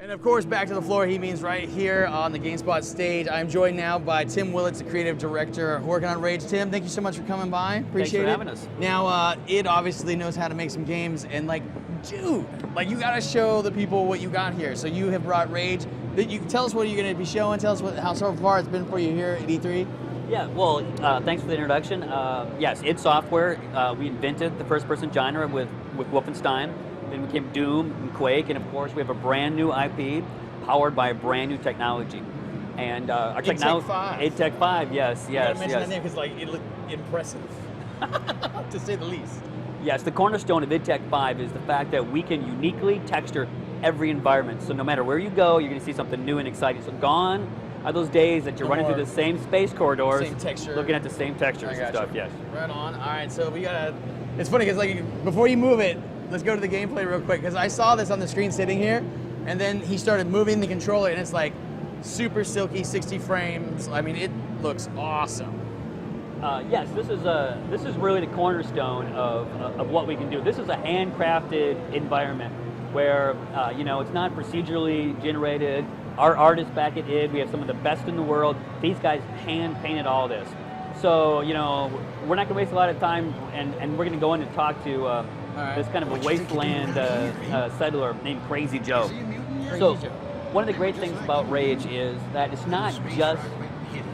And of course, back to the floor, he means right here on the GameSpot stage. I'm joined now by Tim Willits, the creative director working on Rage. Tim, thank you so much for coming by. Appreciate it. Thanks for having us. Now, it obviously knows how to make some games, and dude, you gotta show the people what you got here. So you have brought Rage. You tell us what you're gonna be showing. Tell us how so far it's been for you here at E3. Yeah, well, thanks for the introduction. Yes, id Software. We invented the first-person genre with Wolfenstein. Then came Doom and Quake, and of course we have a brand new IP powered by a brand new technology. And our technology, id Tech 5, yes. You gotta mention that name because it looked impressive, to say the least. Yes, the cornerstone of id Tech 5 is the fact that we can uniquely texture every environment. So no matter where you go, you're going to see something new and exciting. So gone are those days that you're running through the same space corridors, looking at the same textures and stuff. Yes. Right on. All right, so we gotta. It's funny because before you move it, let's go to the gameplay real quick because I saw this on the screen sitting here, and then he started moving the controller, and it's super silky, 60 frames. I mean, it looks awesome. Yes, this is really the cornerstone of what we can do. This is a handcrafted environment where it's not procedurally generated. Our artists back at id, we have some of the best in the world. These guys hand painted all this. So we're not going to waste a lot of time, and we're going to go in and talk to this kind of a wasteland settler named Crazy Joe. So one of the great things about Rage is that it's not just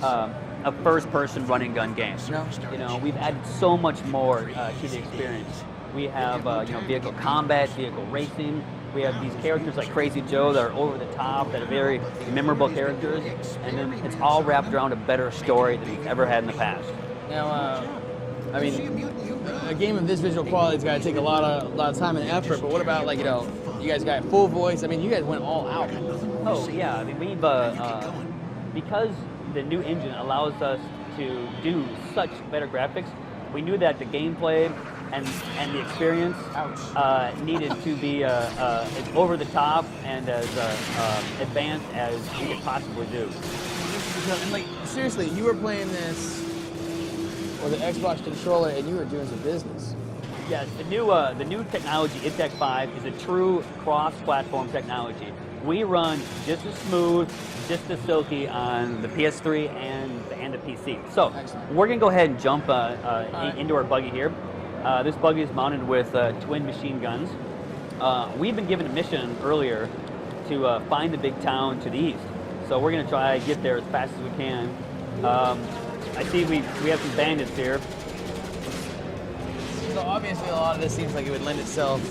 a first-person run-and-gun game. No. We've added so much more to the experience. We have vehicle combat, vehicle racing. We have these characters like Crazy Joe that are over the top, that are very memorable characters, and then it's all wrapped around a better story than we've ever had in the past. Now, I mean, a game of this visual quality's got to take a lot of time and effort. But what about you guys got full voice? I mean, you guys went all out. Oh yeah, I mean we've because the new engine allows us to do such better graphics. We knew that the gameplay and the experience needed to be as over the top and as advanced as we could possibly do. And seriously, you were playing this with an Xbox controller and you were doing some business. Yes, the new technology, id Tech 5, is a true cross-platform technology. We run just as smooth, just as silky on the PS3 and the PC. So we're gonna go ahead and jump into our buggy here. This buggy is mounted with twin machine guns. We've been given a mission earlier to find the big town to the east. So we're gonna try to get there as fast as we can. I see we have some bandits here. So obviously a lot of this seems like it would lend itself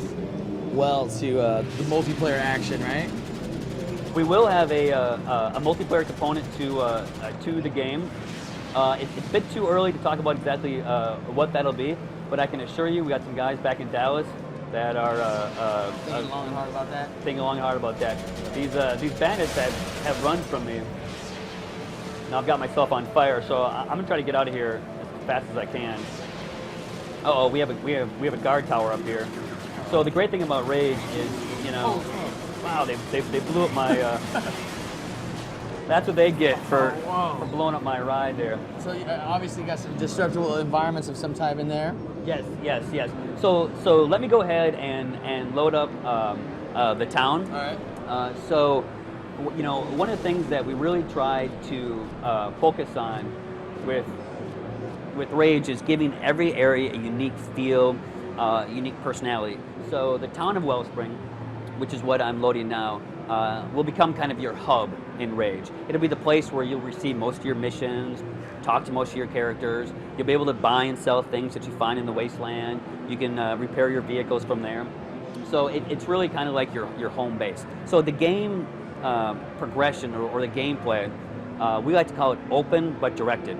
well to the multiplayer action, right? We will have a multiplayer component to the game. It's a bit too early to talk about exactly what that'll be, but I can assure you we got some guys back in Dallas that are thinking long and hard about that. Thinking long and hard about that. These bandits that have run from me. Now I've got myself on fire, so I'm gonna try to get out of here as fast as I can. Uh-oh, we have a guard tower up here. So the great thing about Rage is, wow, they blew up my. That's what they get for blowing up my ride there. So you obviously got some destructible environments of some type in there. Yes. So let me go ahead and load up the town. All right. So one of the things that we really tried to focus on with Rage is giving every area a unique feel, unique personality. So the town of Wellspring, which is what I'm loading now, will become kind of your hub in Rage. It'll be the place where you'll receive most of your missions, talk to most of your characters. You'll be able to buy and sell things that you find in the wasteland. You can repair your vehicles from there. So it's really kind of like your home base. So the game progression or the gameplay, we like to call it open but directed.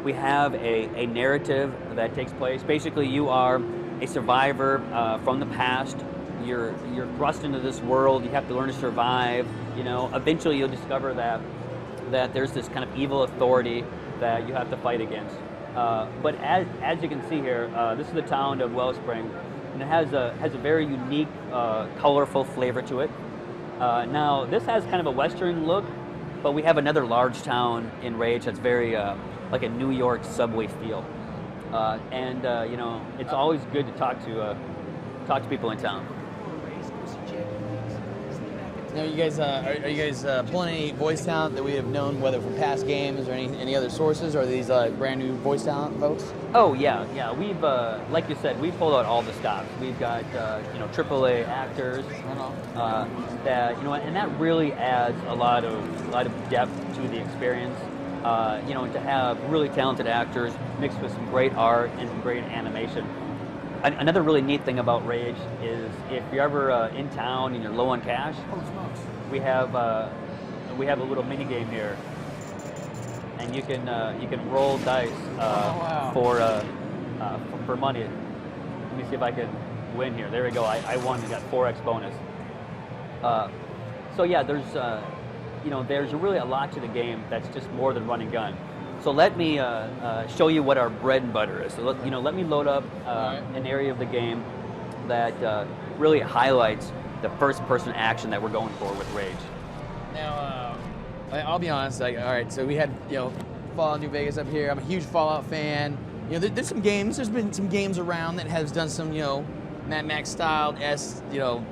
We have a narrative that takes place. Basically, you are a survivor from the past. You're thrust into this world. You have to learn to survive. Eventually you'll discover that there's this kind of evil authority that you have to fight against. But as you can see here, this is the town of Wellspring, and it has a very unique, colorful flavor to it. Now this has kind of a Western look, but we have another large town in Rage that's very like a New York subway feel. It's always good to talk to people in town. Now, you guys, are you guys pulling any voice talent that we have known, whether from past games or any other sources, or are these brand new voice talent folks? Oh yeah. We've like you said, we pulled out all the stops. We've got AAA actors that and that really adds a lot of depth to the experience. To have really talented actors mixed with some great art and some great animation. Another really neat thing about Rage is if you're ever in town and you're low on cash, we have a little mini game here, and you can roll dice for money. Let me see if I can win here. There we go. I won. I got 4x bonus. So yeah, there's really a lot to the game that's just more than run and gun. So let me show you what our bread and butter is. So let me load up an area of the game that really highlights the first-person action that we're going for with Rage. Now, I'll be honest. All right, so we had Fallout New Vegas up here. I'm a huge Fallout fan. There's some games. There's been some games around that has done some Mad Max styled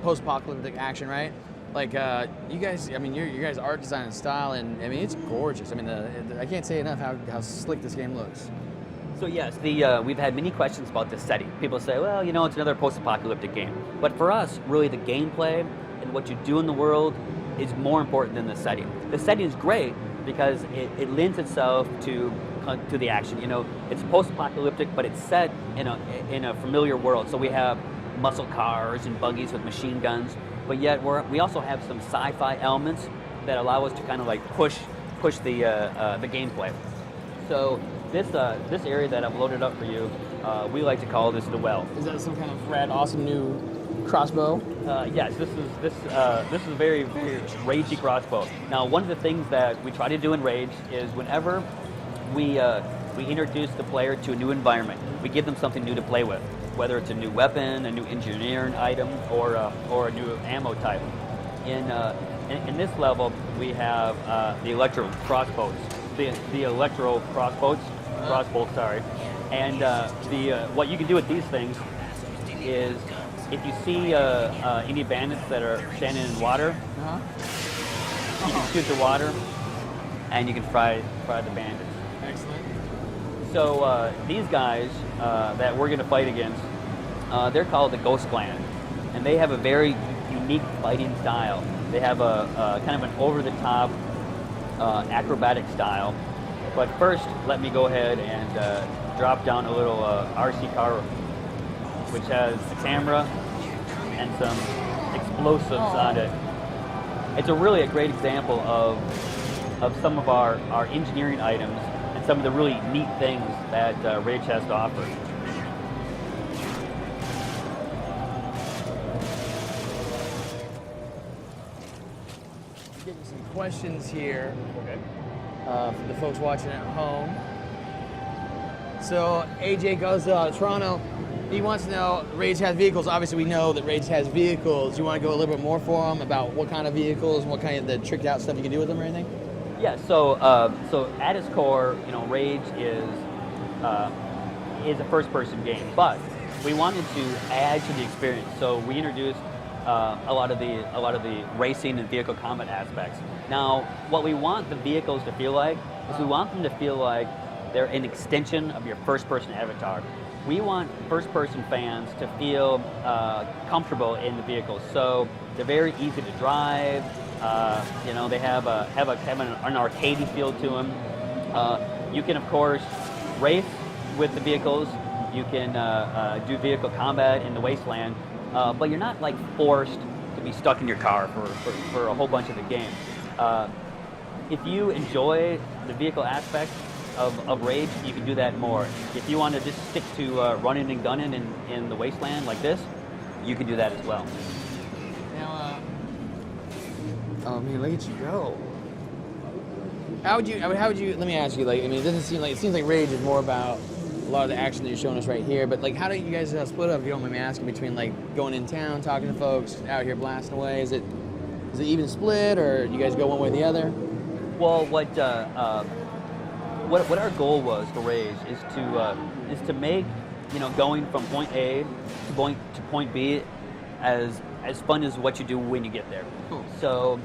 post-apocalyptic action, right? Like you guys, I mean, your guys' art design and style, and I mean, it's gorgeous. I mean, I can't say enough how slick this game looks. So yes, we've had many questions about this setting. People say, well, it's another post-apocalyptic game. But for us, really, the gameplay and what you do in the world is more important than the setting. The setting is great because it lends itself to the action. It's post-apocalyptic, but it's set in a familiar world. So we have muscle cars and buggies with machine guns. But yet we also have some sci-fi elements that allow us to kind of like push the gameplay. So this area that I've loaded up for you, we like to call this the well. Is that some kind of rad, awesome new crossbow? Yes, this is a very, very ragey crossbow. Now, one of the things that we try to do in Rage is whenever we introduce the player to a new environment, we give them something new to play with. Whether it's a new weapon, a new engineering item, or a new ammo type. In this level, we have the electro crossbows, sorry. And what you can do with these things is, if you see any bandits that are standing in water, you can shoot the water, and you can fry the bandits. Excellent. So these guys that we're going to fight against, they're called the Ghost Clan, and they have a very unique fighting style. They have a kind of an over-the-top acrobatic style. But first, let me go ahead and drop down a little RC car, which has a camera and some explosives on it. It's really a great example of some of our engineering items and some of the really neat things that Rage has to offer. Getting some questions here for the folks watching at home. So AJ goes to Toronto. He wants to know, Rage has vehicles. Obviously, we know that Rage has vehicles. You want to go a little bit more for him about what kind of vehicles and what kind of the tricked out stuff you can do with them or anything? Yeah, so at its core, Rage is a first-person game, but we wanted to add to the experience. So we introduced a lot of the racing and vehicle combat aspects. Now, what we want the vehicles to feel like is we want them to feel like they're an extension of your first-person avatar. We want first-person fans to feel comfortable in the vehicles, so they're very easy to drive. They have an arcadey feel to them. You can, of course, race with the vehicles. You can do vehicle combat in the wasteland, but you're not like forced to be stuck in your car for a whole bunch of the game. If you enjoy the vehicle aspect of Rage, you can do that more. If you want to just stick to running and gunning in the wasteland like this, you can do that as well. Now, look at you go. How would you, let me ask you, it seems like Rage is more about a lot of the action that you're showing us right here, but how do you guys split up, if you don't mind me asking, between going in town, talking to folks, out here blasting away? Is it even split, or you guys go one way or the other? Well, what our goal was for Rage is to make going from point A to point B as fun as what you do when you get there. Cool. So